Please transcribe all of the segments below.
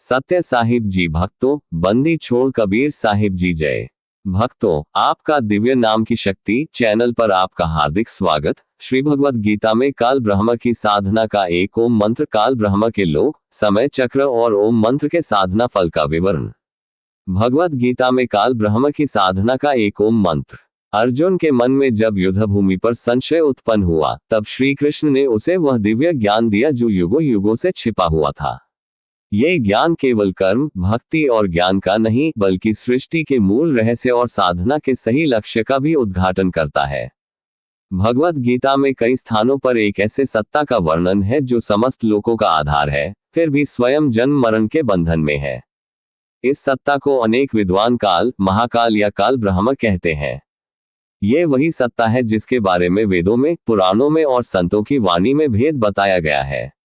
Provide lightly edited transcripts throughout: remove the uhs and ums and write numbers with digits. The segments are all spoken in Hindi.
सत्य साहिब जी भक्तों, बंदी छोड़ कबीर साहिब जी जय। भक्तों, आपका दिव्य नाम की शक्ति चैनल पर आपका हार्दिक स्वागत। श्री भगवद गीता में काल ब्रह्म की साधना का एक ओम मंत्र, काल ब्रह्म के लोक, समय चक्र और ओम मंत्र के साधना फल का विवरण। भगवद गीता में काल ब्रह्म की साधना का एक ओम मंत्र। अर्जुन के मन में जब युद्ध भूमि पर संशय उत्पन्न हुआ, तब श्री कृष्ण ने उसे वह दिव्य ज्ञान दिया जो युगों युगों से छिपा हुआ था। ये ज्ञान केवल कर्म, भक्ति और ज्ञान का नहीं, बल्कि सृष्टि के मूल रहस्य और साधना के सही लक्ष्य का भी उद्घाटन करता है। भगवद गीता में कई स्थानों पर एक ऐसे सत्ता का वर्णन है जो समस्त लोकों का आधार है, फिर भी स्वयं जन्म मरण के बंधन में है। इस सत्ता को अनेक विद्वान काल, महाकाल या काल ब्रह्म कहते हैं। ये वही सत्ता है जिसके बारे में वेदों में, पुराणों में और संतों की वाणी में भेद बताया गया है।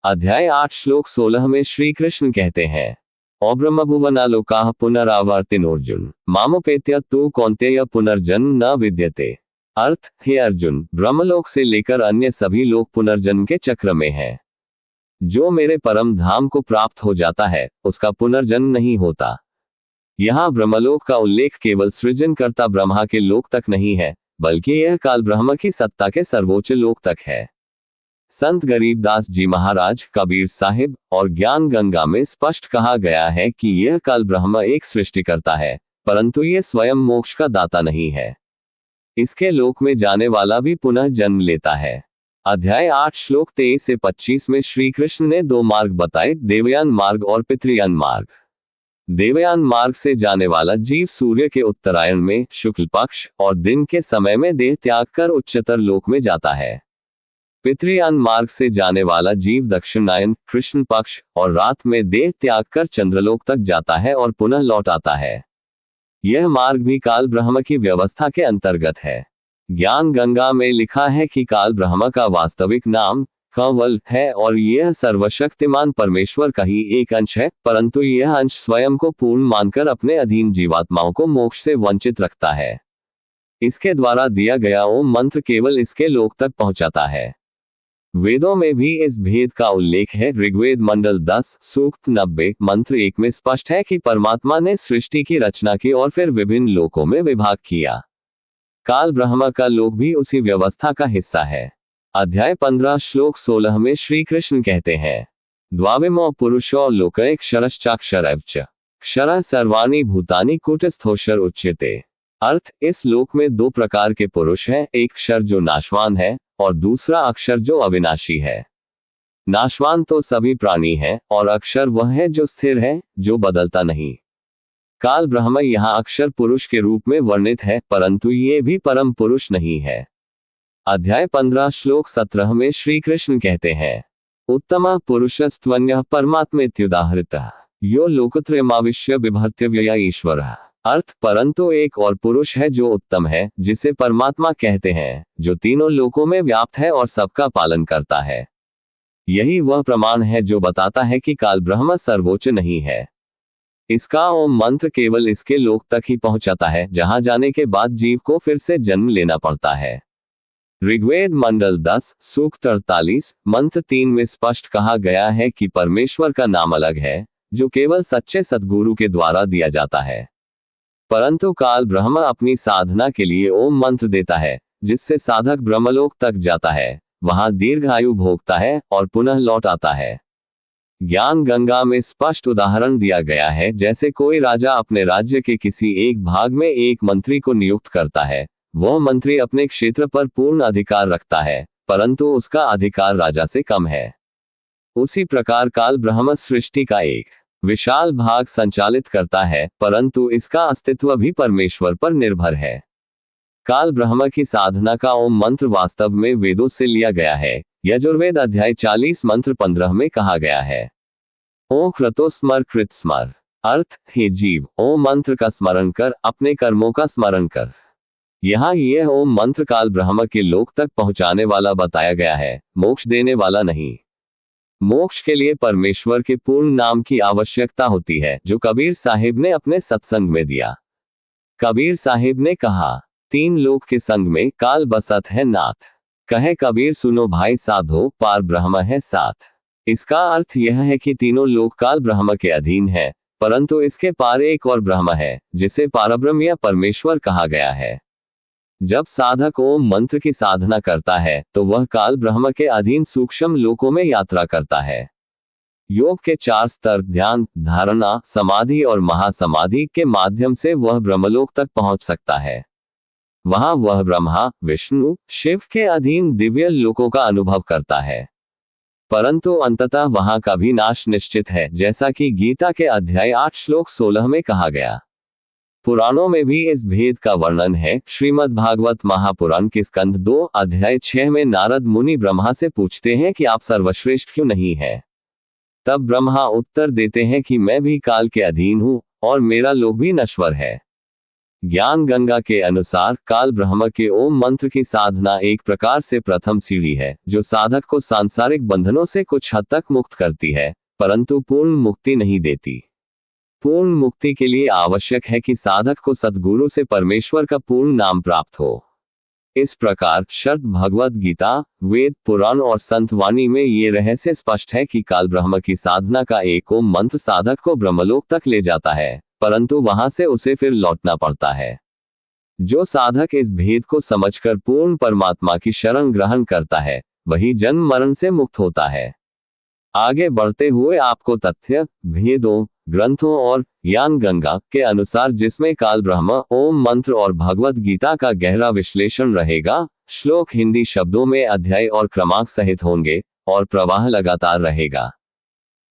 अध्याय 8 श्लोक 16 में श्री कृष्ण कहते हैं, ओ ब्रह्मभुवनालोकाः पुनरावर्तिनोर्जुन मामोपेत्य तु कौन्तेय पुनर्जन्म न विद्यते। अर्थ, हे अर्जुन, ब्रह्मलोक से लेकर अन्य सभी लोग पुनर्जन्म के चक्र में हैं। जो मेरे परम धाम को प्राप्त हो जाता है, उसका पुनर्जन्म नहीं होता। यहाँ ब्रह्मलोक का उल्लेख केवल सृजनकर्ता ब्रह्मा के लोक तक नहीं है, बल्कि यह काल ब्रह्म की सत्ता के सर्वोच्च लोक तक है। संत गरीबदास जी महाराज, कबीर साहिब और ज्ञान गंगा में स्पष्ट कहा गया है कि यह काल ब्रह्म एक सृष्टिकर्ता है, परंतु यह स्वयं मोक्ष का दाता नहीं है। इसके लोक में जाने वाला भी पुनः जन्म लेता है। अध्याय 8 श्लोक 23 से 25 में श्री कृष्ण ने दो मार्ग बताए, देवयान मार्ग और पितृयान मार्ग। देवयान मार्ग से जाने वाला जीव सूर्य के उत्तरायण में शुक्ल पक्ष और दिन के समय में देह त्याग कर उच्चतर लोक में जाता है। पितृयान मार्ग से जाने वाला जीव दक्षिणायन, कृष्ण पक्ष और रात में देह त्याग कर चंद्रलोक तक जाता है और पुनः लौट आता है। यह मार्ग भी काल ब्रह्म की व्यवस्था के अंतर्गत है। ज्ञान गंगा में लिखा है कि काल ब्रह्म का वास्तविक नाम कंवल है और यह सर्वशक्तिमान परमेश्वर का ही एक अंश है, परंतु यह अंश स्वयं को पूर्ण मानकर अपने अधीन जीवात्माओं को मोक्ष से वंचित रखता है। इसके द्वारा दिया गया ओम मंत्र केवल इसके लोक तक पहुंचाता है। वेदों में भी इस भेद का उल्लेख है। ऋग्वेद मंडल 10 सूक्त 90 मंत्र 1 में स्पष्ट है कि परमात्मा ने सृष्टि की रचना की और फिर विभिन्न लोकों में विभाग किया। काल ब्रह्म का लोक भी उसी व्यवस्था का हिस्सा है। अध्याय 15 श्लोक 16 में श्री कृष्ण कहते हैं, द्वाविमो पुरुषो लोके क्षरश्चाक्षरश्च क्षरः सर्वाणि भूतानि कूटस्थोषर उच्यते। अर्थ, इस लोक में दो प्रकार के पुरुष हैं, एक क्षर जो नाशवान है और दूसरा अक्षर जो अविनाशी है। नाशवान तो सभी प्राणी हैं और अक्षर वह है जो स्थिर है, जो बदलता नहीं। काल ब्रह्म यहाँ अक्षर पुरुष के रूप में वर्णित है, परंतु ये भी परम पुरुष नहीं है। अध्याय 15 श्लोक 17 में श्री कृष्ण कहते हैं, उत्तमः पुरुषस्त्वन्यः परमात्मेत्युदाहृतः यो लोकत्रयमाविश्य बिभर्त्य व्यय ईश्वरः। अर्थ, परंतु एक और पुरुष है जो उत्तम है, जिसे परमात्मा कहते हैं, जो तीनों लोकों में व्याप्त है और सबका पालन करता है। यही वह प्रमाण है जो बताता है कि काल ब्रह्म सर्वोच्च नहीं है। इसका ओम मंत्र केवल इसके लोक तक ही पहुंचाता है, जहां जाने के बाद जीव को फिर से जन्म लेना पड़ता है। ऋग्वेद मंडल 10 सूक्त 48 मंत्र 3 में स्पष्ट कहा गया है कि परमेश्वर का नाम अलग है, जो केवल सच्चे सद्गुरु के द्वारा दिया जाता है। परंतु काल ब्रह्म अपनी साधना के लिए ओम मंत्र देता है, जिससे साधक ब्रह्मलोक तक जाता है, वहां दीर्घायु भोगता है और पुनः लौट आता है। ज्ञान गंगा में स्पष्ट उदाहरण दिया गया है, जैसे कोई राजा अपने राज्य के किसी एक भाग में एक मंत्री को नियुक्त करता है। वह मंत्री अपने क्षेत्र पर पूर्ण अधिकार रखता है, परंतु उसका अधिकार राजा से कम है। उसी प्रकार काल ब्रह्म सृष्टि का एक विशाल भाग संचालित करता है, परंतु इसका अस्तित्व भी परमेश्वर पर निर्भर है। काल ब्रह्म की साधना का ओम मंत्र वास्तव में वेदों से लिया गया है। यजुर्वेद अध्याय 40 मंत्र 15 में कहा गया है, ओं क्रतो स्मर कृत स्मर। अर्थ, हे जीव, ओम मंत्र का स्मरण कर, अपने कर्मों का स्मरण कर। यहाँ यह ओम मंत्र काल ब्रह्म के लोक तक पहुंचाने वाला बताया गया है, मोक्ष देने वाला नहीं। मोक्ष के लिए परमेश्वर के पूर्ण नाम की आवश्यकता होती है, जो कबीर साहिब ने अपने सत्संग में दिया। कबीर साहिब ने कहा, तीन लोक के संग में काल बसत है नाथ। कहे कबीर सुनो भाई साधो, पार ब्रह्म है साथ। इसका अर्थ यह है कि तीनों लोक काल ब्रह्म के अधीन है, परंतु इसके पार एक और ब्रह्म है जिसे पारब्रह्म या परमेश्वर कहा गया है। जब साधक ओम मंत्र की साधना करता है तो वह काल ब्रह्म के अधीन सूक्ष्म लोकों में यात्रा करता है। योग के 4 स्तर ध्यान, धारणा, समाधि और महासमाधि के माध्यम से वह ब्रह्मलोक तक पहुंच सकता है। वहां वह ब्रह्मा, विष्णु, शिव के अधीन दिव्य लोकों का अनुभव करता है, परंतु अंततः वहां का भी नाश निश्चित है, जैसा कि गीता के अध्याय 8 श्लोक 16 में कहा गया। पुराणों में भी इस भेद का वर्णन है। श्रीमद् भागवत महापुराण के स्कंध 2 अध्याय 6 में नारद मुनि ब्रह्मा से पूछते हैं कि आप सर्वश्रेष्ठ क्यों नहीं है। तब ब्रह्मा उत्तर देते हैं कि मैं भी काल के अधीन हूं और मेरा लोक भी नश्वर है। ज्ञान गंगा के अनुसार काल ब्रह्म के ओम मंत्र की साधना एक प्रकार से प्रथम सीढ़ी है जो साधक को सांसारिक बंधनों से कुछ हद तक मुक्त करती है, परंतु पूर्ण मुक्ति नहीं देती। पूर्ण मुक्ति के लिए आवश्यक है कि साधक को सद्गुरु से परमेश्वर का पूर्ण नाम प्राप्त हो। इस प्रकार शर्त भगवद गीता, वेद, पुराण और संत वाणी में ये रहस्य स्पष्ट है कि काल ब्रह्म की साधना का एक ओम मंत्र साधक को ब्रह्मलोक तक ले जाता है, परंतु वहां से उसे फिर लौटना पड़ता है। जो साधक इस भेद को समझकर पूर्ण परमात्मा की शरण ग्रहण करता है वही जन्म मरण से मुक्त होता है। आगे बढ़ते हुए आपको तथ्य, भेदों, ग्रंथों और ज्ञान गंगा के अनुसार जिसमें काल ब्रह्म ओम मंत्र और भगवद गीता का गहरा विश्लेषण रहेगा। श्लोक हिंदी शब्दों में अध्याय और क्रमांक सहित होंगे और प्रवाह लगातार रहेगा।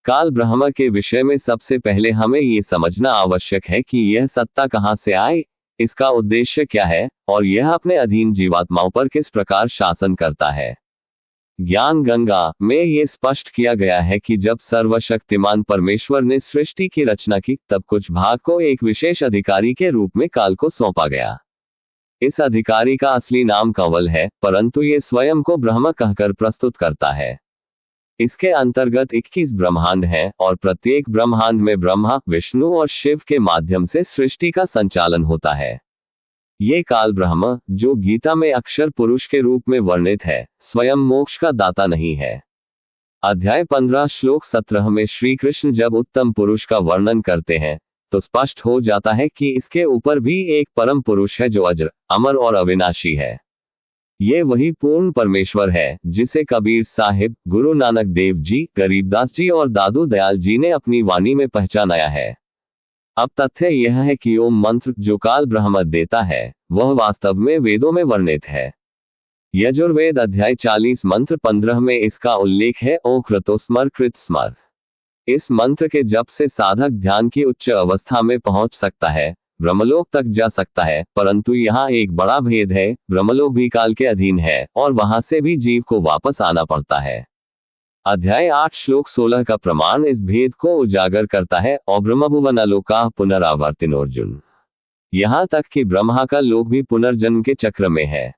काल ब्रह्म के विषय में सबसे पहले हमें ये समझना आवश्यक है कि यह सत्ता कहां से आई, इसका उद्देश्य क्या है और यह अपने अधीन जीवात्माओं पर किस प्रकार शासन करता है। ज्ञान गंगा में ये स्पष्ट किया गया है कि जब सर्वशक्तिमान परमेश्वर ने सृष्टि की रचना की तब कुछ भाग को एक विशेष अधिकारी के रूप में काल को सौंपा गया। इस अधिकारी का असली नाम कंवल है, परंतु ये स्वयं को ब्रह्म कहकर प्रस्तुत करता है। इसके अंतर्गत 21 ब्रह्मांड हैं और प्रत्येक ब्रह्मांड में ब्रह्मा, विष्णु और शिव के माध्यम से सृष्टि का संचालन होता है। ये काल ब्रह्म, जो गीता में अक्षर पुरुष के रूप में वर्णित है, स्वयं मोक्ष का दाता नहीं है। अध्याय 15 श्लोक 17 में श्री कृष्ण जब उत्तम पुरुष का वर्णन करते हैं तो स्पष्ट हो जाता है कि इसके ऊपर भी एक परम पुरुष है जो अजर, अमर और अविनाशी है। ये वही पूर्ण परमेश्वर है जिसे कबीर साहिब, गुरु नानक देव जी, गरीबदास जी और दादू दयाल जी ने अपनी वाणी में पहचानाया है। अब तथ्य यह है कि ओम मंत्र जो काल ब्रह्म देता है वह वास्तव में वेदों में वर्णित है। यजुर्वेद अध्याय 40 मंत्र 15 में इसका उल्लेख है। ओ कृतो स्मर कृत स्मर। इस मंत्र के जप से साधक ध्यान की उच्च अवस्था में पहुंच सकता है, ब्रह्मलोक तक जा सकता है, परंतु यहाँ एक बड़ा भेद है। ब्रह्मलोक भी काल के अधीन है और वहां से भी जीव को वापस आना पड़ता है। अध्याय 8 श्लोक 16 का प्रमाण इस भेद को उजागर करता है। और ब्रह्मभुवन लोका पुनरावर्तिनोर्जुन। यहाँ तक कि ब्रह्मा का लोक भी पुनर्जन्म के चक्र में है।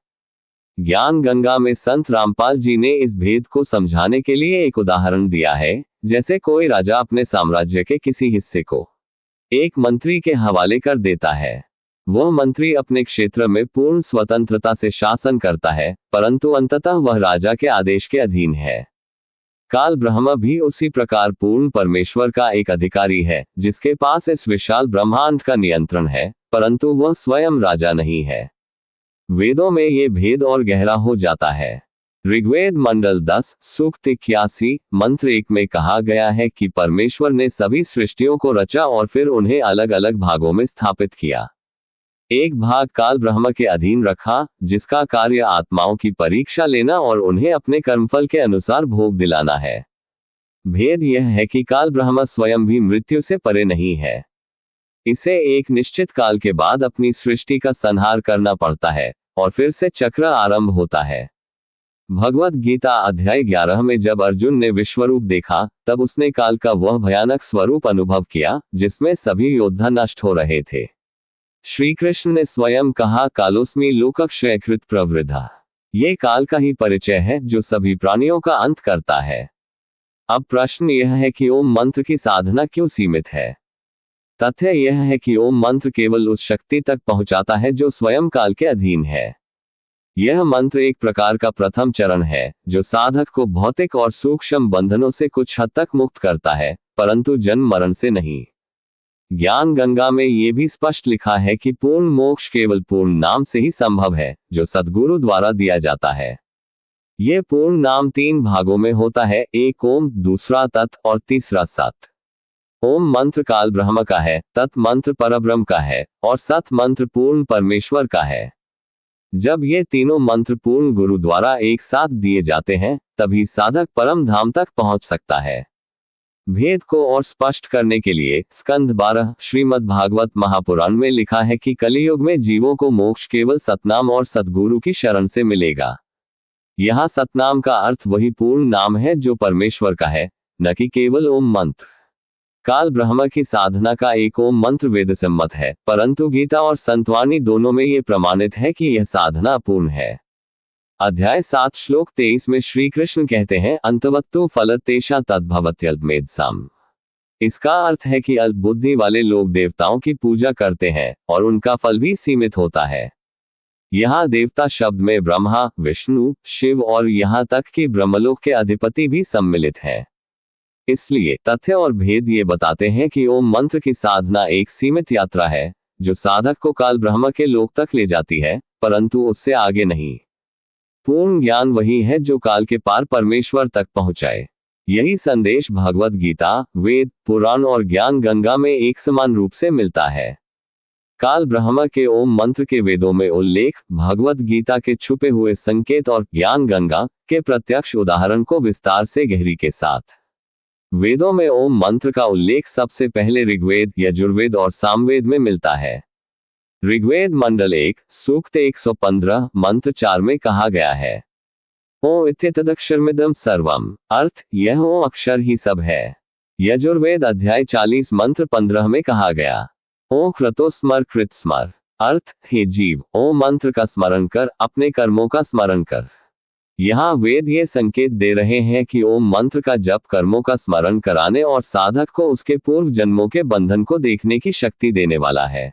ज्ञान गंगा में संत रामपाल जी ने इस भेद को समझाने के लिए एक उदाहरण दिया है। जैसे कोई राजा अपने साम्राज्य के किसी हिस्से को एक मंत्री के हवाले कर देता है। वह मंत्री अपने क्षेत्र में पूर्ण स्वतंत्रता से शासन करता है, परंतु अंततः वह राजा के आदेश के अधीन है। काल ब्रह्म भी उसी प्रकार पूर्ण परमेश्वर का एक अधिकारी है जिसके पास इस विशाल ब्रह्मांड का नियंत्रण है, परंतु वह स्वयं राजा नहीं है। वेदों में ये भेद और गहरा हो जाता है। ऋग्वेद मंडल 10 सूक्त 81 मंत्र 1 में कहा गया है कि परमेश्वर ने सभी सृष्टियों को रचा और फिर उन्हें अलग अलग भागों में स्थापित किया। एक भाग काल ब्रह्म के अधीन रखा जिसका कार्य आत्माओं की परीक्षा लेना और उन्हें अपने कर्मफल के अनुसार भोग दिलाना है। भेद यह है कि काल ब्रह्म स्वयं भी मृत्यु से परे नहीं है। इसे एक निश्चित काल के बाद अपनी सृष्टि का संहार करना पड़ता है और फिर से चक्र आरंभ होता है। भगवद गीता अध्याय 11 में जब अर्जुन ने विश्वरूप देखा तब उसने काल का वह भयानक स्वरूप अनुभव किया जिसमें सभी योद्धा नष्ट हो रहे थे। श्री कृष्ण ने स्वयं कहा, कालोस्मि लोकक्षयकृत प्रवृद्धा। ये काल का ही परिचय है जो सभी प्राणियों का अंत करता है। अब प्रश्न यह है कि ओम मंत्र की साधना क्यों सीमित है। तथ्य यह है कि ओम मंत्र केवल उस शक्ति तक पहुंचाता है जो स्वयं काल के अधीन है। यह मंत्र एक प्रकार का प्रथम चरण है जो साधक को भौतिक और सूक्ष्म बंधनों से कुछ हद तक मुक्त करता है, परंतु जन्म मरण से नहीं। ज्ञान गंगा में ये भी स्पष्ट लिखा है कि पूर्ण मोक्ष केवल पूर्ण नाम से ही संभव है, जो सद्गुरु द्वारा दिया जाता है। ये पूर्ण नाम 3 भागों में होता है, एक ओम, दूसरा तत् और तीसरा सत। ओम मंत्र काल ब्रह्म का है, तत् मंत्र परब्रह्म का है और सत मंत्र पूर्ण परमेश्वर का है। जब ये तीनों मंत्र पूर्ण गुरु द्वारा एक साथ दिए जाते हैं, तभी साधक परम धाम तक पहुंच सकता है। भेद को और स्पष्ट करने के लिए स्कंद 12 श्रीमद् भागवत महापुराण में लिखा है कि कलियुग में जीवों को मोक्ष केवल सतनाम और सतगुरु की शरण से मिलेगा। यहाँ सतनाम का अर्थ वही पूर्ण नाम है जो परमेश्वर का है, न कि केवल ओम मंत्र। काल ब्रह्म की साधना का एक ओम मंत्र वेद सम्मत है, परंतु गीता और संतवाणी दोनों में ये प्रमाणित है कि यह साधना पूर्ण है। अध्याय 7 श्लोक 23 में श्री कृष्ण कहते हैं, अंतवत्तो फलतेषा तद्भवत्यल्पमेधसाम्। इसका अर्थ है कि अल्प बुद्धि वाले लोग देवताओं की पूजा करते हैं और उनका फल भी सीमित होता है। यहाँ देवता शब्द में ब्रह्मा, विष्णु, शिव और यहाँ तक कि ब्रह्मलोक के अधिपति भी सम्मिलित हैं। इसलिए तथ्य और भेद ये बताते हैं कि ओम मंत्र की साधना एक सीमित यात्रा है जो साधक को काल ब्रह्म के लोक तक ले जाती है, परंतु उससे आगे नहीं। पूर्ण ज्ञान वही है जो काल के पार परमेश्वर तक पहुंचाए। यही संदेश भगवद गीता, वेद, पुराण और ज्ञान गंगा में एक समान रूप से मिलता है। काल ब्रह्म के ओम मंत्र के वेदों में उल्लेख, भगवद गीता के छुपे हुए संकेत और ज्ञान गंगा के प्रत्यक्ष उदाहरण को विस्तार से गहरी के साथ। वेदों में ओम मंत्र का उल्लेख सबसे पहले ऋग्वेद, यजुर्वेद और सामवेद में मिलता है। ऋग्वेद मंडल 1 सूक्त 115 मंत्र 4 में कहा गया है, ओम इत्येतदक्षरमिदं सर्वम्, अर्थ यह ओम अक्षर ही सब है। यजुर्वेद अध्याय 40 मंत्र 15 में कहा गया, ओम क्रतो स्मर कृत स्मर, अर्थ हे जीव, ओम मंत्र का स्मरण कर, अपने कर्मों का स्मरण कर। यहाँ वेद ये संकेत दे रहे हैं कि ओम मंत्र का जप कर्मों का स्मरण कराने और साधक को उसके पूर्व जन्मों के बंधन को देखने की शक्ति देने वाला है।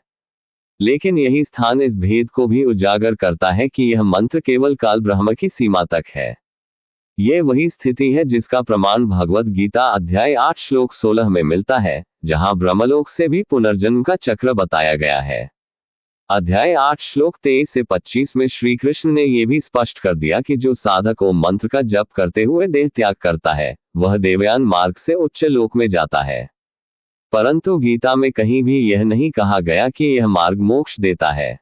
लेकिन यही स्थान इस भेद को भी उजागर करता है कि यह मंत्र केवल काल ब्रह्म की सीमा तक है। ये वही स्थिति है जिसका प्रमाण भगवद गीता अध्याय 8 श्लोक 16 में मिलता है, जहां ब्रह्मलोक से भी पुनर्जन्म का चक्र बताया गया है। अध्याय 8 श्लोक 23 से 25 में श्री कृष्ण ने यह भी स्पष्ट कर दिया कि जो साधक ओम मंत्र का जप करते हुए देह त्याग करता है, वह देवयान मार्ग से उच्च लोक में जाता है। परंतु गीता में कहीं भी यह नहीं कहा गया कि यह मार्ग मोक्ष देता है।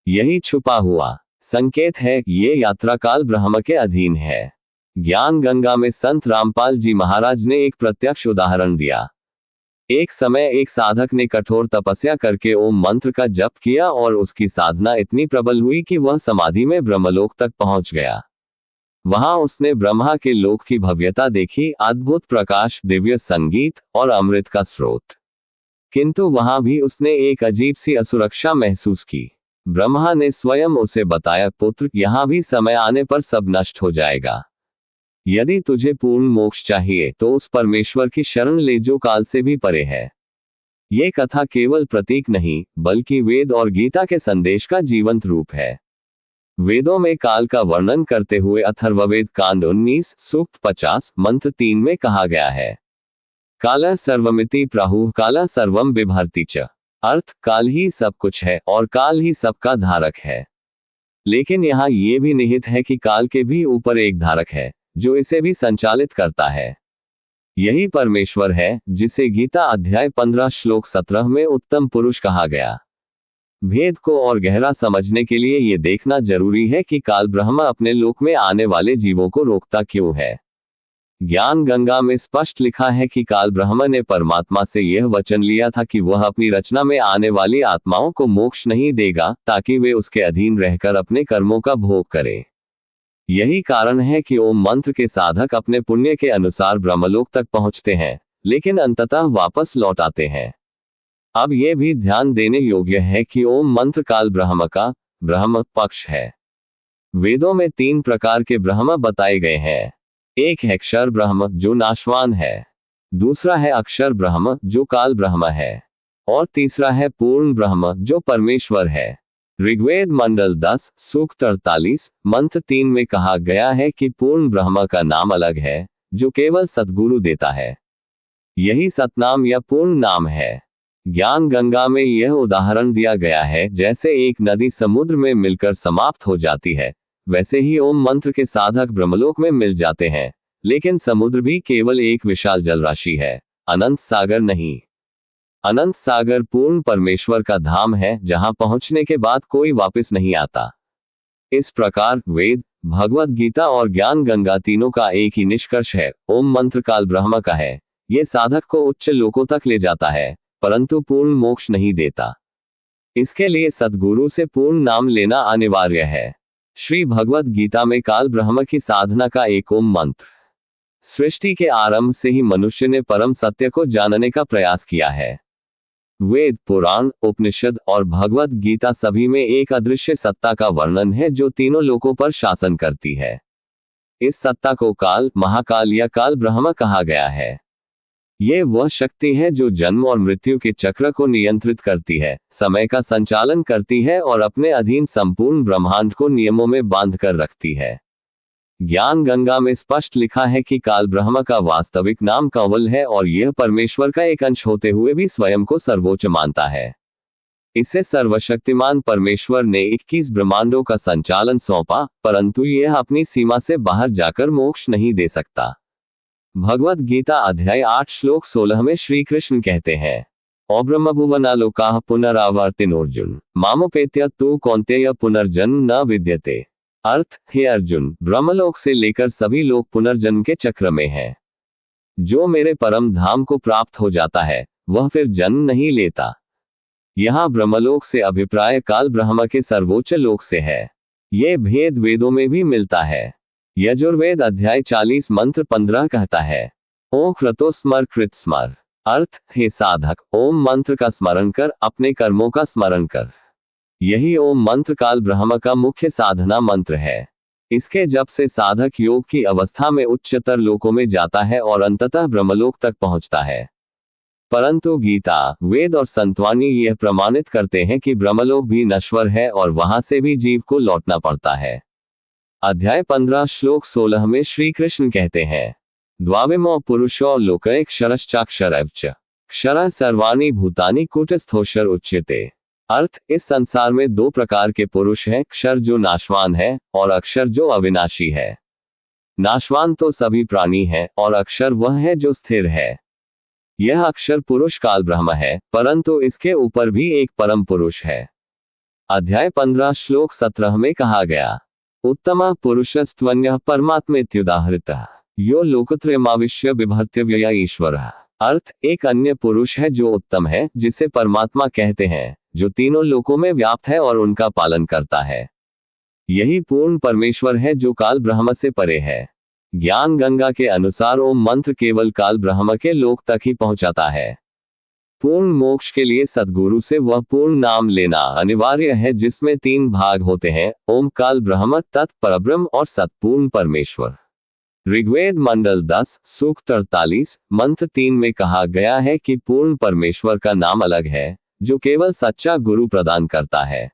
यही छुपा हुआ संकेत है, ये यात्रा काल ब्रह्म के अधीन है। ज्ञान गंगा में संत रामपाल जी महाराज ने एक प्रत्यक्ष उदाहरण दिया। एक समय एक साधक ने कठोर तपस्या करके ओम मंत्र का जप किया और उसकी साधना इतनी प्रबल हुई कि वह समाधि में ब्रह्मलोक तक पहुंच गया। वहां उसने ब्रह्मा के लोक की भव्यता देखी, अद्भुत प्रकाश, दिव्य संगीत और अमृत का स्रोत। किंतु वहां भी उसने एक अजीब सी असुरक्षा महसूस की। ब्रह्मा ने स्वयं उसे बताया, पुत्र, यहां भी समय आने पर सब नष्ट हो जाएगा। यदि तुझे पूर्ण मोक्ष चाहिए तो उस परमेश्वर की शरण ले जो काल से भी परे है। ये कथा केवल प्रतीक नहीं, बल्कि वेद और गीता के संदेश का जीवंत रूप है। वेदों में काल का वर्णन करते हुए अथर्ववेद कांड 19 सूक्त 50 मंत्र 3 में कहा गया है, कालः सर्वमिति प्राहुः कालः सर्वं बिभर्ति च, अर्थ काल ही सब कुछ है और काल ही सबका धारक है। लेकिन यहाँ ये भी निहित है कि काल के भी ऊपर एक धारक है जो इसे भी संचालित करता है। यही परमेश्वर है जिसे गीता अध्याय 15 श्लोक 17 में उत्तम पुरुष कहा गया। भेद को और गहरा समझने के लिए यह देखना जरूरी है कि काल ब्रह्म अपने लोक में आने वाले जीवों को रोकता क्यों है। ज्ञान गंगा में स्पष्ट लिखा है कि काल ब्रह्म ने परमात्मा से यह वचन लिया था कि वह अपनी रचना में आने वाली आत्माओं को मोक्ष नहीं देगा ताकि वे उसके अधीन रहकर अपने कर्मों का भोग करें। यही कारण है कि ओम मंत्र के साधक अपने पुण्य के अनुसार ब्रह्मलोक तक पहुंचते हैं, लेकिन अंततः वापस लौट आते हैं। अब यह भी ध्यान देने योग्य है कि ओम मंत्र काल ब्रह्म का ब्रह्म पक्ष है। वेदों में 3 प्रकार के ब्रह्म बताए गए हैं। एक है क्षर ब्रह्म जो नाशवान है, दूसरा है अक्षर ब्रह्म जो काल ब्रह्म है, और तीसरा है पूर्ण ब्रह्म जो परमेश्वर है। ऋग्वेद मंडल 10 सूक्त 48 मंत्र 3 में कहा गया है कि पूर्ण ब्रह्म का नाम अलग है, जो केवल सद्गुरु देता है। यही सतनाम या पूर्ण नाम है। ज्ञान गंगा में यह उदाहरण दिया गया है, जैसे एक नदी समुद्र में मिलकर समाप्त हो जाती है, वैसे ही ओम मंत्र के साधक ब्रह्मलोक में मिल जाते हैं। लेकिन समुद्र भी केवल एक विशाल जलराशि है, अनंत सागर नहीं। अनंत सागर पूर्ण परमेश्वर का धाम है, जहां पहुंचने के बाद कोई वापस नहीं आता। इस प्रकार वेद, भगवत गीता और ज्ञान गंगा तीनों का एक ही निष्कर्ष है, ओम मंत्र काल ब्रह्म का है। ये साधक को उच्च लोकों तक ले जाता है, परंतु पूर्ण मोक्ष नहीं देता। इसके लिए सद्गुरु से पूर्ण नाम लेना अनिवार्य है। श्री भगवत गीता में काल ब्रह्म की साधना का एक ओम मंत्र। सृष्टि के आरंभ से ही मनुष्य ने परम सत्य को जानने का प्रयास किया है। वेद, पुराण, उपनिषद और भगवत गीता सभी में एक अदृश्य सत्ता का वर्णन है, जो तीनों लोकों पर शासन करती है। इस सत्ता को काल, महाकाल या काल ब्रह्म कहा गया है। ये वह शक्ति है जो जन्म और मृत्यु के चक्र को नियंत्रित करती है, समय का संचालन करती है और अपने अधीन संपूर्ण ब्रह्मांड को नियमों में बांध कर रखती है। ज्ञान गंगा में स्पष्ट लिखा है कि काल ब्रह्म का वास्तविक नाम कंवल है और यह परमेश्वर का एक अंश होते हुए भी स्वयं को सर्वोच्च मानता है। इसे सर्वशक्तिमान परमेश्वर ने 21 ब्रह्मांडों का संचालन सौंपा, परंतु यह अपनी सीमा से बाहर जाकर मोक्ष नहीं दे सकता। भगवत गीता अध्याय 8 श्लोक 16 में श्री कृष्ण कहते हैं, ओ ब्रह्मभुवनालोकाः पुनरावर्तिनोर्जुन मामुपेत्य तु कौन्तेय पुनर्जन्म न विद्यते। अर्थ, हे अर्जुन, ब्रह्मलोक से लेकर सभी लोग पुनर्जन्म के चक्र में हैं। जो मेरे परम धाम को प्राप्त हो जाता है, वह फिर जन्म नहीं लेता। यहाँ ब्रह्मलोक से अभिप्राय काल ब्रह्म के सर्वोच्च लोक से है। ये भेद वेदों में भी मिलता है। यजुर्वेद अध्याय 40 मंत्र 15 कहता है, ओम क्रतो स्मर कृत स्मर। अर्थ, हे साधक, ओम मंत्र का स्मरण कर, अपने कर्मों का स्मरण कर। यही ओम मंत्र काल ब्रह्म का मुख्य साधना मंत्र है। इसके जप से साधक योग की अवस्था में उच्चतर लोकों में जाता है और अंततः ब्रह्मलोक तक पहुंचता है। परंतु गीता, वेद और संतवाणी यह प्रमाणित करते हैं कि ब्रह्मलोक भी नश्वर है और वहां से भी जीव को लौटना पड़ता है। अध्याय 15 श्लोक 16 में श्री कृष्ण कहते हैं, द्वाविमो पुरुषो लोके क्षरश्चाक्षरैश्च क्षरः सर्वाणि भूतानि कूटस्थोषर उच्यते। अर्थ, इस संसार में दो प्रकार के पुरुष हैं, क्षर जो नाशवान है और अक्षर जो अविनाशी है। नाशवान तो सभी प्राणी है और अक्षर वह है जो स्थिर है। यह अक्षर पुरुष काल ब्रह्म है, परंतु इसके ऊपर भी एक परम पुरुष है। अध्याय 15 श्लोक 17 में कहा गया, उत्तमः पुरुषस्त्वन्यः परमात्मेत्युदाहृतः यो लोकत्रयमाविश्य बिभर्त्यव्यय ईश्वरः। अर्थ, एक अन्य पुरुष है जो उत्तम है, जिसे परमात्मा कहते हैं, जो तीनों लोकों में व्याप्त है और उनका पालन करता है। यही पूर्ण परमेश्वर है जो काल ब्रह्म से परे है। ज्ञान गंगा के अनुसार ओम मंत्र केवल काल ब्रह्म के लोक तक ही पहुंचाता है। पूर्ण मोक्ष के लिए सद्गुरु से वह पूर्ण नाम लेना अनिवार्य है, जिसमें 3 भाग होते हैं, ओम, काल ब्रह्म, तत् परब्रह्म और सत्पूर्ण परमेश्वर। ऋग्वेद मंडल 10 सूक्त 48 मंत्र 3 में कहा गया है कि पूर्ण परमेश्वर का नाम अलग है, जो केवल सच्चा गुरु प्रदान करता है।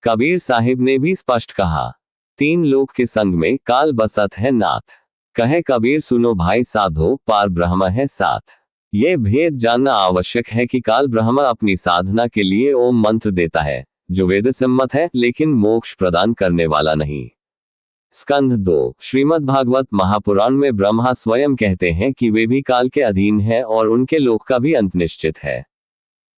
कबीर साहिब ने भी स्पष्ट कहा, 3 लोक के संग में काल बसत है नाथ। कहे कबीर सुनो भाई साधो, पार ब्रह्म है साथ। ये भेद जानना आवश्यक है कि काल ब्रह्म अपनी साधना के लिए ओम मंत्र देता है, जो वेद सम्मत है, लेकिन मोक्ष प्रदान करने वाला नहीं। स्कंध 2 श्रीमद् भागवत महापुराण में ब्रह्मा स्वयं कहते हैं कि वे भी काल के अधीन हैं और उनके लोक का भी अंत निश्चित है।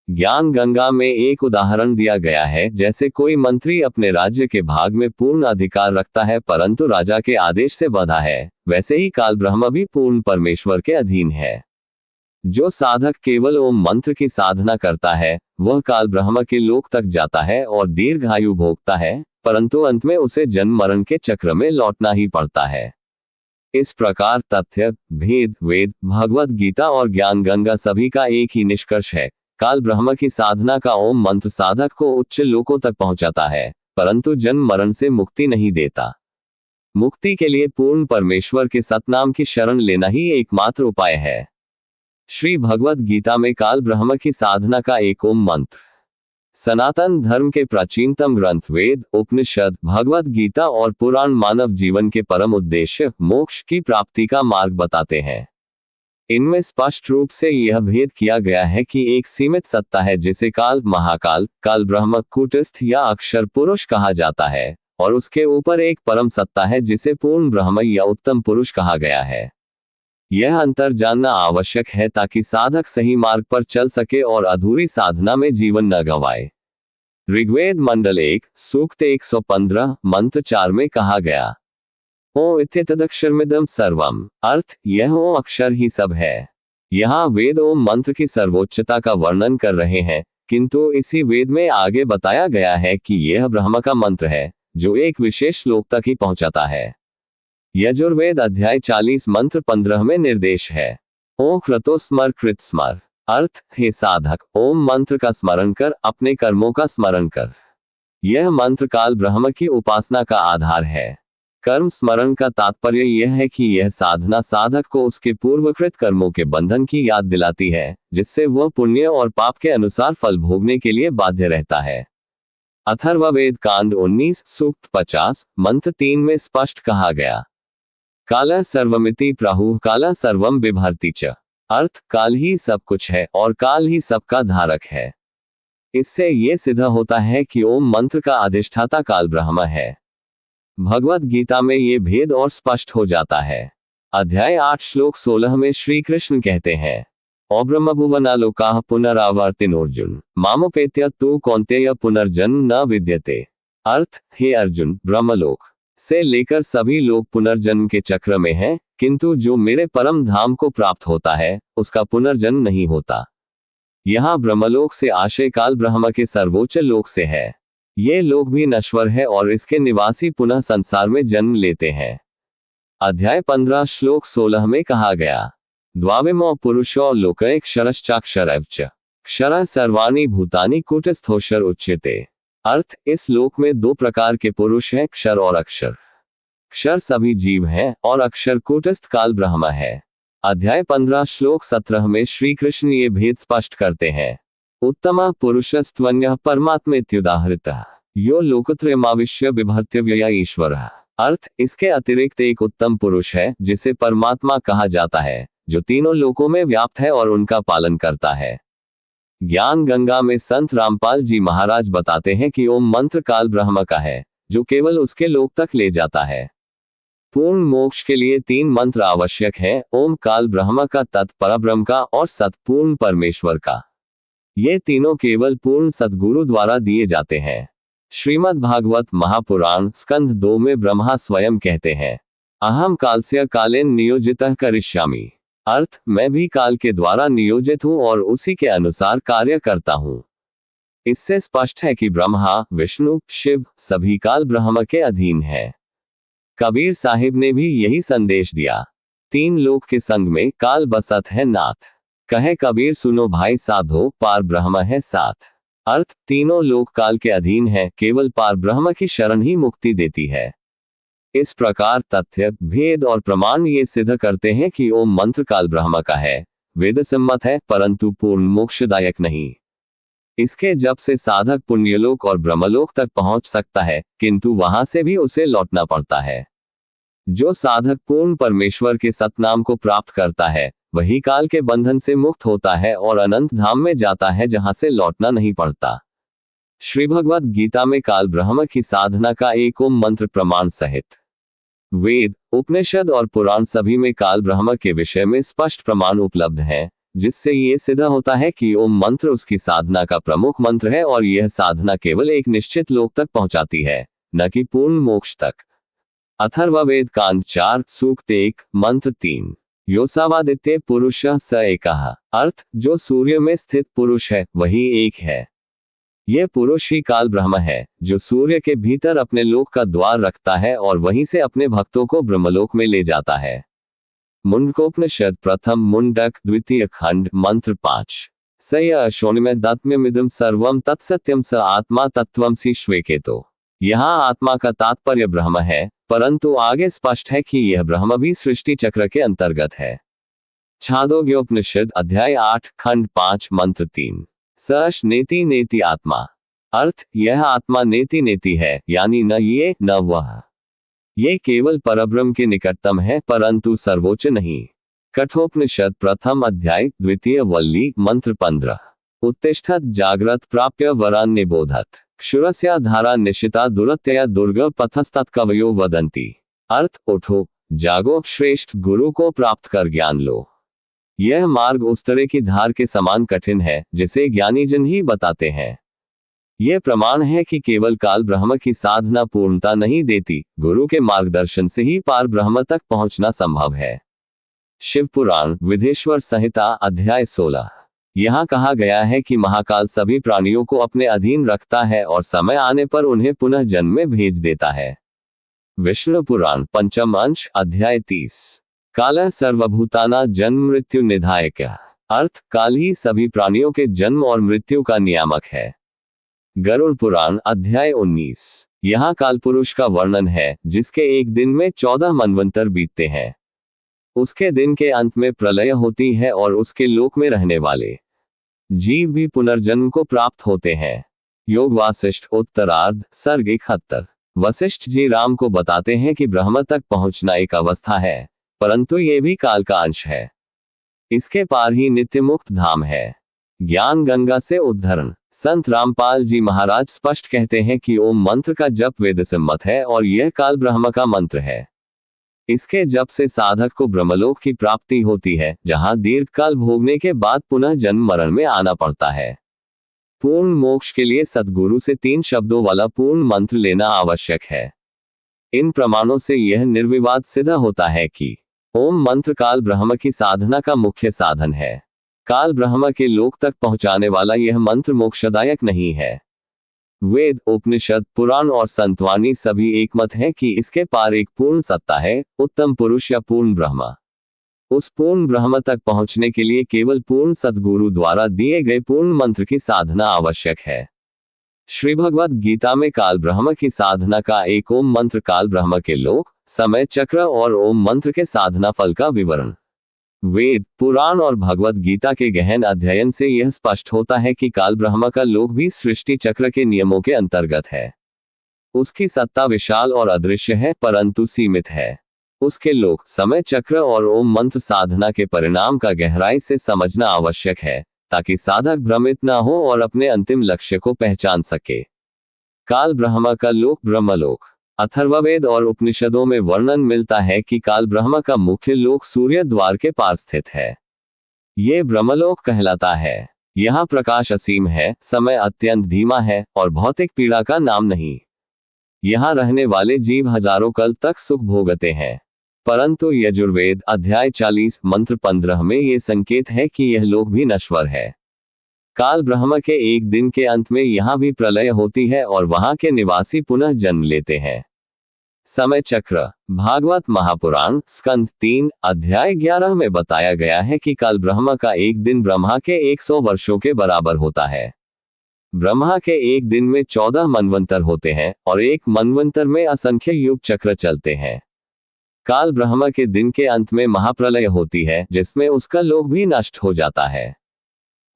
ज्ञान गंगा में एक उदाहरण दिया गया है, जैसे कोई मंत्री अपने राज्य के भाग में पूर्ण अधिकार रखता है, परंतु राजा के आदेश से बंधा है, वैसे ही काल ब्रह्म भी पूर्ण परमेश्वर के अधीन है। जो साधक केवल ओम मंत्र की साधना करता है, वह काल ब्रह्म के लोक तक जाता है और दीर्घायु भोगता है, परंतु अंत में उसे जन्म मरण के चक्र में लौटना ही पड़ता है। इस प्रकार तथ्य, भेद, वेद, भगवत गीता और ज्ञान गंगा सभी का एक ही निष्कर्ष है, काल ब्रह्म की साधना का ओम मंत्र साधक को उच्च लोकों तक पहुंचाता है, परंतु जन्म मरण से मुक्ति नहीं देता। मुक्ति के लिए पूर्ण परमेश्वर के सतनाम की शरण लेना ही एकमात्र उपाय है। श्री भगवत गीता में काल ब्रह्म की साधना का एक ओम मंत्र सनातन धर्म के प्राचीनतम ग्रंथ वेद, उपनिषद, भगवत गीता और पुराण मानव जीवन के परम उद्देश्य मोक्ष की प्राप्ति का मार्ग बताते हैं। इनमें स्पष्ट रूप से यह भेद किया गया है कि एक सीमित सत्ता है जिसे काल, महाकाल, काल ब्रह्म, कूटस्थ या अक्षर पुरुष कहा जाता है, और उसके ऊपर एक परम सत्ता है जिसे पूर्ण ब्रह्म या उत्तम पुरुष कहा गया है। यह अंतर जानना आवश्यक है ताकि साधक सही मार्ग पर चल सके और अधूरी साधना में जीवन न गंवाए। ऋग्वेद मंडल 1, सूक्त 115, मंत्र 4 में कहा गया, ओ इत्येतदक्षरमिदं सर्वम, अर्थ यह ओ अक्षर ही सब है। यहाँ वेद ओम मंत्र की सर्वोच्चता का वर्णन कर रहे हैं, किंतु इसी वेद में आगे बताया गया है कि यह ब्रह्म का मंत्र है जो एक विशेष लोक तक ही पहुंचाता है। यजुर्वेद अध्याय 40 मंत्र 15 में निर्देश है, ओ क्रतो स्मर कृत स्मर, अर्थ हे साधक ओम मंत्र का स्मरण कर, अपने कर्मों का स्मरण कर। यह मंत्र काल ब्रह्म की उपासना का आधार है। कर्म स्मरण का तात्पर्य यह है कि यह साधना साधक को उसके पूर्वकृत कर्मों के बंधन की याद दिलाती है, जिससे वह पुण्य और पाप के अनुसार फल भोगने के लिए बाध्य रहता है। अथर्ववेद कांड 19, सूक्त 50, मंत्र 3 में स्पष्ट कहा गया, काला सर्वमिति प्राहुः काला सर्वम बिभर्ति च, अर्थ काल ही सब कुछ है और काल ही सबका धारक है। इससे ये सिद्ध होता है कि ओम मंत्र का अधिष्ठाता काल ब्रह्म है। भगवत गीता में ये भेद और स्पष्ट हो जाता है। अध्याय 8 श्लोक 16 में श्री कृष्ण कहते हैं, ओ ब्रह्मभुवनालोकाः पुनरावर्तिनोर्जुन मामुपेत्य तु कौन्तेय पुनर्जन्म न विद्यते, अर्थ हे अर्जुन, ब्रह्मलोक से लेकर सभी लोग पुनर्जन्म के चक्र में हैं, किंतु जो मेरे परम धाम को प्राप्त होता है उसका पुनर्जन्म नहीं होता। यहाँ ब्रह्मलोक से आशय काल ब्रह्म के सर्वोच्च लोक से है। ये लोक भी नश्वर है और इसके निवासी पुनः संसार में जन्म लेते हैं। अध्याय 15 श्लोक 16 में कहा गया, द्वाविमो पुरुषो लोके क्षरश्चाक्षरश्च क्षरः सर्वाणि भूतानि कूटस्थोऽक्षर उच्यते, अर्थ इस लोक में दो प्रकार के पुरुष हैं, क्षर और अक्षर। क्षर सभी जीव हैं और अक्षर कूटस्थ काल ब्रह्म है। अध्याय 15 श्लोक 17 में श्री कृष्ण ये भेद स्पष्ट करते हैं, उत्तमः पुरुषस्त्वन्यः परमात्मेत्युदाहृतः यो लोकत्रयमाविश्य बिभर्त्यव्यय ईश्वरः, अर्थ इसके अतिरिक्त एक उत्तम पुरुष है जिसे परमात्मा कहा जाता है, जो तीनों लोकों में व्याप्त है और उनका पालन करता है। ज्ञान गंगा में संत रामपाल जी महाराज बताते हैं कि ओम मंत्र काल ब्रह्म का है जो केवल उसके लोक तक ले जाता है। पूर्ण मोक्ष के लिए 3 मंत्र आवश्यक हैं, ओम काल ब्रह्म का, तत् परब्रह्म का और सत पूर्ण परमेश्वर का। ये तीनों केवल पूर्ण सद्गुरु द्वारा दिए जाते हैं। श्रीमद् भागवत महापुराण स्कंध 2 में ब्रह्मा स्वयं कहते हैं, अहम कालस्य कालेन नियोजितः करिष्यामि, अर्थ मैं भी काल के द्वारा नियोजित हूँ और उसी के अनुसार कार्य करता हूँ। इससे स्पष्ट है कि ब्रह्मा, विष्णु, शिव सभी काल ब्रह्म के अधीन है। कबीर साहिब ने भी यही संदेश दिया, 3 लोक के संग में काल बसत है नाथ, कहे कबीर सुनो भाई साधो, पार ब्रह्म है साथ, अर्थ तीनों लोक काल के अधीन है, केवल पार ब्रह्म की शरण ही मुक्ति देती है। इस प्रकार तथ्य, भेद और प्रमाण ये सिद्ध करते हैं कि ओम मंत्र काल ब्रह्म का है, वेद सम्मत है, परंतु पूर्ण मोक्षदायक नहीं। इसके जप से साधक पुण्यलोक और ब्रह्मलोक तक पहुंच सकता है, किंतु वहां से भी उसे लौटना पड़ता है। जो साधक पूर्ण परमेश्वर के सतनाम को प्राप्त करता है वही काल के बंधन से मुक्त होता है और अनंत धाम में जाता है जहां से लौटना नहीं पड़ता। श्री भगवत गीता में काल ब्रह्म की साधना का एक ओम मंत्र प्रमाण सहित वेद, उपनिषद और पुराण सभी में काल ब्रह्म के विषय में स्पष्ट प्रमाण उपलब्ध हैं, जिससे ये सिद्ध होता है कि ओम मंत्र उसकी साधना का प्रमुख मंत्र है और यह साधना केवल एक निश्चित लोक तक पहुंचाती है, न कि पूर्ण मोक्ष तक। अथर्ववेद कांड 4 सूक्त 1 मंत्र 3, योसावादित्य पुरुषः स एकः, अर्थ जो सूर्य में स्थित पुरुष है वही एक है। यह पुरुष ही काल ब्रह्म है जो सूर्य के भीतर अपने लोक का द्वार रखता है और वहीं से अपने भक्तों को ब्रह्मलोक में ले जाता है। मुंडकोपनिषद प्रथम मुंडक द्वितीय खंड मंत्र 5, स अशोनिमेदात्म्यमिदं सर्वं तत्सत्यम स आत्मा तत्त्वमसि श्वेकेतो। यहाँ आत्मा का तात्पर्य ब्रह्म है, परंतु आगे स्पष्ट है कि यह ब्रह्म भी सृष्टि चक्र के अंतर्गत है। छांदोग्योपनिषद अध्याय 8 खंड 5 मंत्र 3, स नेति नेति आत्मा, अर्थ, यह आत्मा नेति नेति है, यानी न ये न वह। ये केवल परब्रह्म के निकटतम है, परंतु सर्वोच्च नहीं। कठोपनिषद प्रथम अध्याय द्वितीय वल्ली मंत्र 15। उत्तिष्ठत जाग्रत प्राप्य वरान निबोधत क्षुरस्या धारा निशिता दुरत्यया दुर्ग पथस्तत् कवयो वदंती। अर्थ, उठो, जागो, श्रेष्ठ गुरु को प्राप्त कर ज्ञान लो। यह मार्ग उस तरह की धार के समान कठिन है जिसे ज्ञानी जन ही बताते हैं। यह प्रमाण है कि केवल काल ब्रह्म की साधना पूर्णता नहीं देती, गुरु के मार्गदर्शन से ही पार ब्रह्म तक पहुंचना संभव है। शिव पुराण विधेश्वर संहिता अध्याय 16। यहाँ कहा गया है कि महाकाल सभी प्राणियों को अपने अधीन रखता है और समय आने पर उन्हें पुनः जन्म में भेज देता है। विष्णु पुराण पंचम अंश अध्याय 30। कालः सर्वभूताना जन्म मृत्यु निधायक। अर्थ, काल ही सभी प्राणियों के जन्म और मृत्यु का नियामक है। गरुड़ पुराण अध्याय 19। यहाँ काल पुरुष का वर्णन है जिसके एक दिन में 14 मनवंतर बीतते हैं। उसके दिन के अंत में प्रलय होती है और उसके लोक में रहने वाले जीव भी पुनर्जन्म को प्राप्त होते हैं। योग वासिष्ठ उत्तरार्ध सर्ग 71। वशिष्ठ जी राम को बताते हैं कि ब्रह्म तक पहुंचना एक अवस्था है, परंतु ये भी काल का अंश है। इसके पार ही नित्य मुक्त धाम है। ज्ञान गंगा से उद्धरण। संत रामपाल जी महाराज स्पष्ट कहते हैं कि ओम मंत्र का जप वेद सम्मत है और यह काल ब्रह्म का मंत्र है। इसके जप से साधक को ब्रह्मलोक की प्राप्ति होती है, जहां दीर्घ काल भोगने के बाद पुनः जन्म मरण में आना पड़ता है। पूर्ण मोक्ष के लिए सद्गुरु से 3 शब्दों वाला पूर्ण मंत्र लेना आवश्यक है। इन प्रमाणों से यह निर्विवाद सिद्ध होता है कि ओम मंत्र काल ब्रह्म की साधना का मुख्य साधन है। काल ब्रह्म के लोक तक पहुंचाने वाला यह मंत्र मोक्षदायक नहीं है। वेद, उपनिषद, पुराण और संतवाणी सभी एकमत हैं कि इसके पार एक पूर्ण सत्ता है, उत्तम पुरुष या पूर्ण ब्रह्म। उस पूर्ण ब्रह्म तक पहुंचने के लिए केवल पूर्ण सद्गुरु द्वारा दिए गए पूर्ण मंत्र की साधना आवश्यक है। श्री भगवद गीता में काल ब्रह्म की साधना का एक ओम मंत्र काल ब्रह्म के लोक, समय चक्र और ओम मंत्र के साधना फल का विवरण। वेद, पुराण और भगवद गीता के गहन अध्ययन से यह स्पष्ट होता है कि काल ब्रह्म का लोक भी सृष्टि चक्र के नियमों के अंतर्गत है। उसकी सत्ता विशाल और अदृश्य है, परंतु सीमित है। उसके लोक, समय चक्र और ओम मंत्र साधना के परिणाम का गहराई से समझना आवश्यक है, ताकि साधक भ्रमित न हो और अपने अंतिम लक्ष्य को पहचान सके। काल ब्रह्म का लोक ब्रह्मलोक। अथर्ववेद और उपनिषदों में वर्णन मिलता है कि काल ब्रह्म का मुख्य लोक सूर्य द्वार के पार स्थित है। ये ब्रह्मलोक कहलाता है। यहाँ प्रकाश असीम है, समय अत्यंत धीमा है और भौतिक पीड़ा का नाम नहीं। यहाँ रहने वाले जीव हजारों कल तक सुख भोगते हैं, परंतु यजुर्वेद अध्याय 40 मंत्र 15 में ये संकेत है कि यह लोक भी नश्वर है। काल ब्रह्म के एक दिन के अंत में यहाँ भी प्रलय होती है और वहां के निवासी पुनः जन्म लेते हैं। समय चक्र। भागवत महापुराण स्कंद 3 अध्याय 11 में बताया गया है कि काल ब्रह्म का एक दिन ब्रह्मा के 100 वर्षों के बराबर होता है। ब्रह्मा के एक दिन में 14 मनवंतर होते हैं और एक मनवंतर में असंख्य युग चक्र चलते हैं। काल ब्रह्म के दिन के अंत में महाप्रलय होती है, जिसमें उसका लोक भी नष्ट हो जाता है।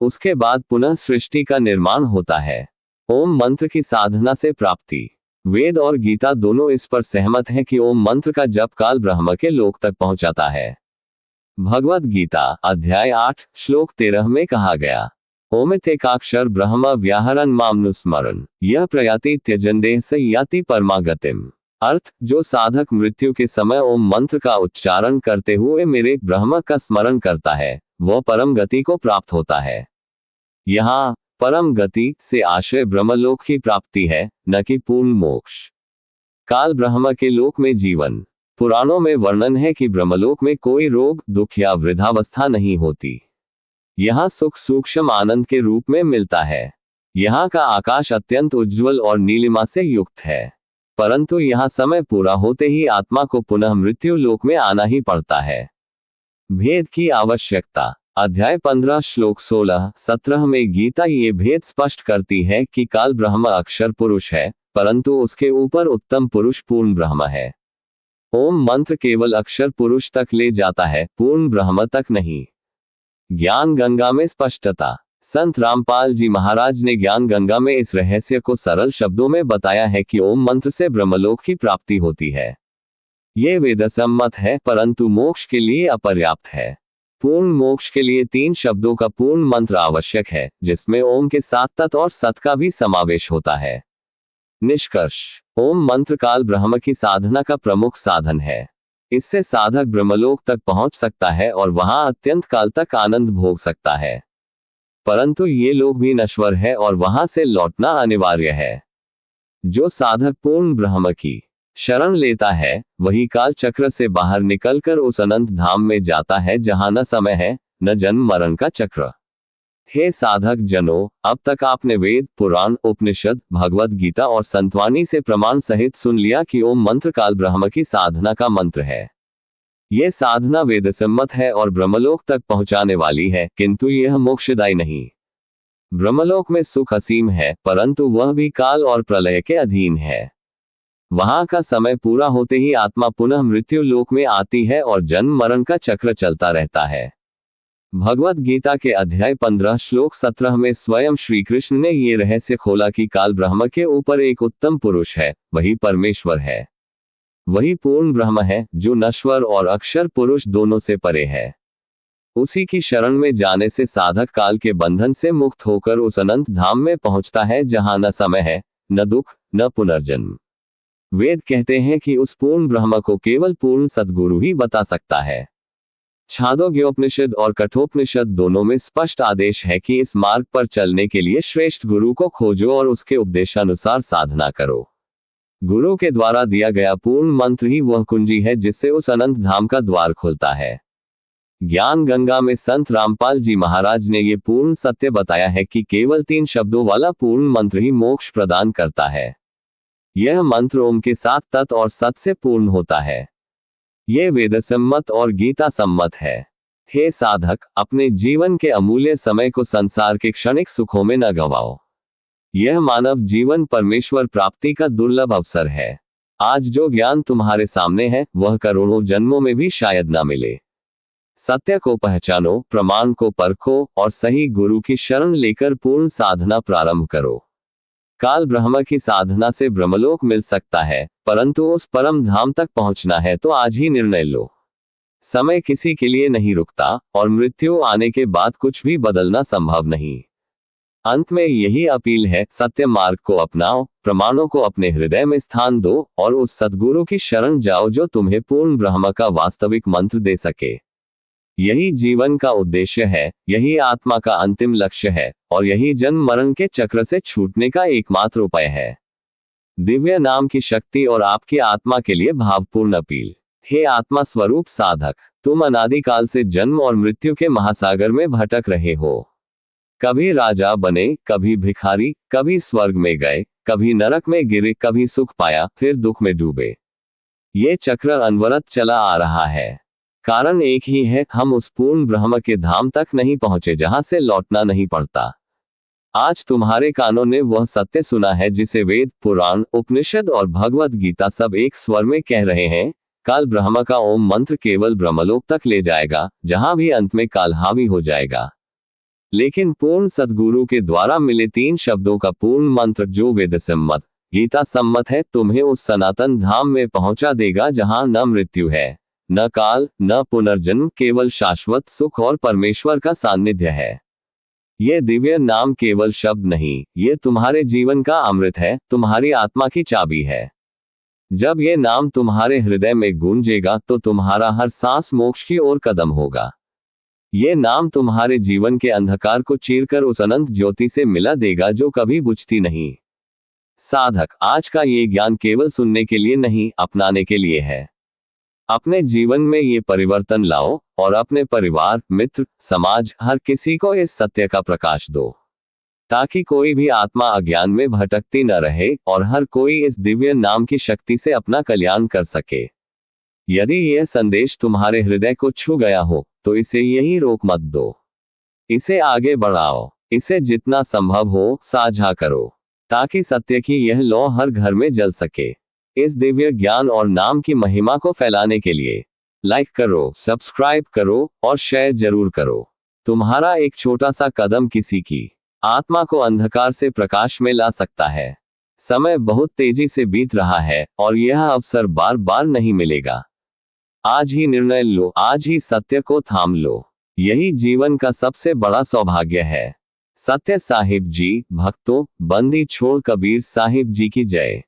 उसके बाद पुनः सृष्टि का निर्माण होता है। ओम मंत्र की साधना से प्राप्ति। वेद और गीता दोनों इस पर सहमत हैं कि ओम मंत्र का जप काल ब्रह्म के लोक तक पहुंचाता है। भगवद गीता अध्याय 8 श्लोक 13 में कहा गया, ओमितेकाक्षर ब्रह्म व्याहरन मामनुस्मरण यह प्रयाति त्यजनदेह से याति परमागतिम। अर्थ, जो साधक मृत्यु के समय ओम मंत्र का उच्चारण करते हुए मेरे ब्रह्म का स्मरण करता है, वह परम गति को प्राप्त होता है। यहाँ परम गति से आशय ब्रह्मलोक की प्राप्ति है, न कि पूर्ण मोक्ष। काल ब्रह्म के लोक में जीवन। पुराणों में वर्णन है कि ब्रह्मलोक में कोई रोग, दुख या वृद्धावस्था नहीं होती। यहाँ सुख सूक्ष्म आनंद के रूप में मिलता है। यहाँ का आकाश अत्यंत उज्ज्वल और नीलिमा से युक्त है, परंतु यहाँ समय पूरा होते ही आत्मा को पुनः मृत्यु लोक में आना ही पड़ता है। भेद की आवश्यकता। अध्याय 15 श्लोक 16-17 में गीता ये भेद स्पष्ट करती है कि काल ब्रह्म अक्षर पुरुष है, परंतु उसके ऊपर उत्तम पुरुष पूर्ण ब्रह्म है। ओम मंत्र केवल अक्षर पुरुष तक ले जाता है, पूर्ण ब्रह्म तक नहीं। ज्ञान गंगा में स्पष्टता। संत रामपाल जी महाराज ने ज्ञान गंगा में इस रहस्य को सरल शब्दों में बताया है कि ओम मंत्र से ब्रह्मलोक की प्राप्ति होती है। ये वेदसम्मत है, परंतु मोक्ष के लिए अपर्याप्त है। पूर्ण मोक्ष के लिए 3 शब्दों का पूर्ण मंत्र आवश्यक है, जिसमें ओम के साथ तत् और सत का भी समावेश होता है। निष्कर्ष: ओम मंत्र काल ब्रह्म की साधना का प्रमुख साधन है। इससे साधक ब्रह्मलोक तक पहुंच सकता है और वहां अत्यंत काल तक आनंद भोग सकता है। परंतु ये लोक भी नश्वर है और वहां से लौटना अनिवार्य है। जो साधक पूर्ण ब्रह्म की शरण लेता है, वही काल चक्र से बाहर निकलकर उस अनंत धाम में जाता है जहां न समय है, न जन्म मरण का चक्र। हे साधक जनों, अब तक आपने वेद, पुराण, उपनिषद, भगवद गीता और संतवाणी से प्रमाण सहित सुन लिया कि ओम मंत्र काल ब्रह्म की साधना का मंत्र है। यह साधना वेदसम्मत है और ब्रह्मलोक तक पहुंचाने वाली है, किंतु यह मोक्षदायी नहीं। ब्रह्मलोक में सुख असीम है, परंतु वह भी काल और प्रलय के अधीन है। वहां का समय पूरा होते ही आत्मा पुनः मृत्यु लोक में आती है और जन्म मरण का चक्र चलता रहता है। भगवद गीता के अध्याय 15 श्लोक 17 में स्वयं श्री कृष्ण ने ये रहस्य खोला कि काल ब्रह्म के ऊपर एक उत्तम पुरुष है, वही परमेश्वर है। वही पूर्ण ब्रह्म है, जो नश्वर और अक्षर पुरुष दोनों से परे है। उसी की शरण में जाने से साधक काल के बंधन से मुक्त होकर उस अनंत धाम में पहुंचता है जहां न समय है, न दुख, न पुनर्जन्म। वेद कहते हैं कि उस पूर्ण ब्रह्म को केवल पूर्ण सद्गुरु ही बता सकता है। छांदोग्योपनिषद और कठोपनिषद दोनों में स्पष्ट आदेश है कि इस मार्ग पर चलने के लिए श्रेष्ठ गुरु को खोजो और उसके उपदेशानुसार साधना करो। गुरु के द्वारा दिया गया पूर्ण मंत्र ही वह कुंजी है जिससे उस अनंत धाम का द्वार खुलता है। ज्ञान गंगा में संत रामपाल जी महाराज ने ये पूर्ण सत्य बताया है कि केवल 3 शब्दों वाला पूर्ण मंत्र ही मोक्ष प्रदान करता है। यह मंत्र ओम के साथ तत् और सत से पूर्ण होता है। यह वेदसम्मत और गीता सम्मत है। हे साधक, अपने जीवन के अमूल्य समय को संसार के क्षणिक सुखों में न गंवाओ। यह मानव जीवन परमेश्वर प्राप्ति का दुर्लभ अवसर है। आज जो ज्ञान तुम्हारे सामने है, वह करोड़ों जन्मों में भी शायद न मिले। सत्य को पहचानो, प्रमाण को परखो और सही गुरु की शरण लेकर पूर्ण साधना प्रारंभ करो। काल ब्रह्म की साधना से ब्रह्मलोक मिल सकता है, परंतु उस परम धाम तक पहुंचना है तो आज ही निर्णय लो। समय किसी के लिए नहीं रुकता और मृत्यु आने के बाद कुछ भी बदलना संभव नहीं। अंत में यही अपील है, सत्य मार्ग को अपनाओ, प्रमाणों को अपने हृदय में स्थान दो और उस सद्गुरु की शरण जाओ जो तुम्हें पूर्ण ब्रह्म का वास्तविक मंत्र दे सके। यही जीवन का उद्देश्य है, यही आत्मा का अंतिम लक्ष्य है और यही जन्म मरण के चक्र से छूटने का एकमात्र उपाय है। दिव्य नाम की शक्ति और आपकी आत्मा के लिए भावपूर्ण अपील। हे आत्मा स्वरूप साधक, तुम अनादिकाल से जन्म और मृत्यु के महासागर में भटक रहे हो। कभी राजा बने, कभी भिखारी, कभी स्वर्ग में गए, कभी नरक में गिरे, कभी सुख पाया, फिर दुख में डूबे। ये चक्र अनवरत चला आ रहा है। कारण एक ही है, हम उस पूर्ण ब्रह्म के धाम तक नहीं पहुंचे जहां से लौटना नहीं पड़ता। आज तुम्हारे कानों ने वह सत्य सुना है जिसे वेद, पुराण, उपनिषद और भगवद गीता सब एक स्वर में कह रहे हैं। काल ब्रह्म का ओम मंत्र केवल ब्रह्मलोक तक ले जाएगा, जहां भी अंत में काल हावी हो जाएगा। लेकिन पूर्ण सद्गुरु के द्वारा मिले 3 शब्दों का पूर्ण मंत्र जो वेदसम्मत, गीता सम्मत है, तुम्हें उस सनातन धाम में पहुंचा देगा जहां न मृत्यु है, न काल, न पुनर्जन्म, केवल शाश्वत सुख और परमेश्वर का सान्निध्य है। ये दिव्य नाम केवल शब्द नहीं, ये तुम्हारे जीवन का अमृत है, तुम्हारी आत्मा की चाबी है। जब ये नाम तुम्हारे हृदय में गूंजेगा तो तुम्हारा हर सांस मोक्ष की ओर कदम होगा। ये नाम तुम्हारे जीवन के अंधकार को चीरकर उस अनंत ज्योति से मिला देगा जो कभी बुझती नहीं। साधक, आज का ये ज्ञान केवल सुनने के लिए नहीं, अपनाने के लिए है। अपने जीवन में ये परिवर्तन लाओ और अपने परिवार, मित्र, समाज, हर किसी को इस सत्य का प्रकाश दो, ताकि कोई भी आत्मा अज्ञान में भटकती न रहे और हर कोई इस दिव्य नाम की शक्ति से अपना कल्याण कर सके। यदि यह संदेश तुम्हारे हृदय को छू गया हो तो इसे यही रोक मत दो। इसे आगे बढ़ाओ, इसे जितना संभव हो साझा करो, ताकि सत्य की यह लौ हर घर में जल सके। इस दिव्य ज्ञान और नाम की महिमा को फैलाने के लिए लाइक करो, सब्सक्राइब करो और शेयर जरूर करो। तुम्हारा एक छोटा सा कदम किसी की आत्मा को अंधकार से प्रकाश में ला सकता है। समय बहुत तेजी से बीत रहा है और यह अवसर बार बार नहीं मिलेगा। आज ही निर्णय लो, आज ही सत्य को थाम लो। यही जीवन का सबसे बड़ा सौभाग्य है। सत्य साहिब जी। भक्तों, बंदी छोड़ कबीर साहिब जी की जय।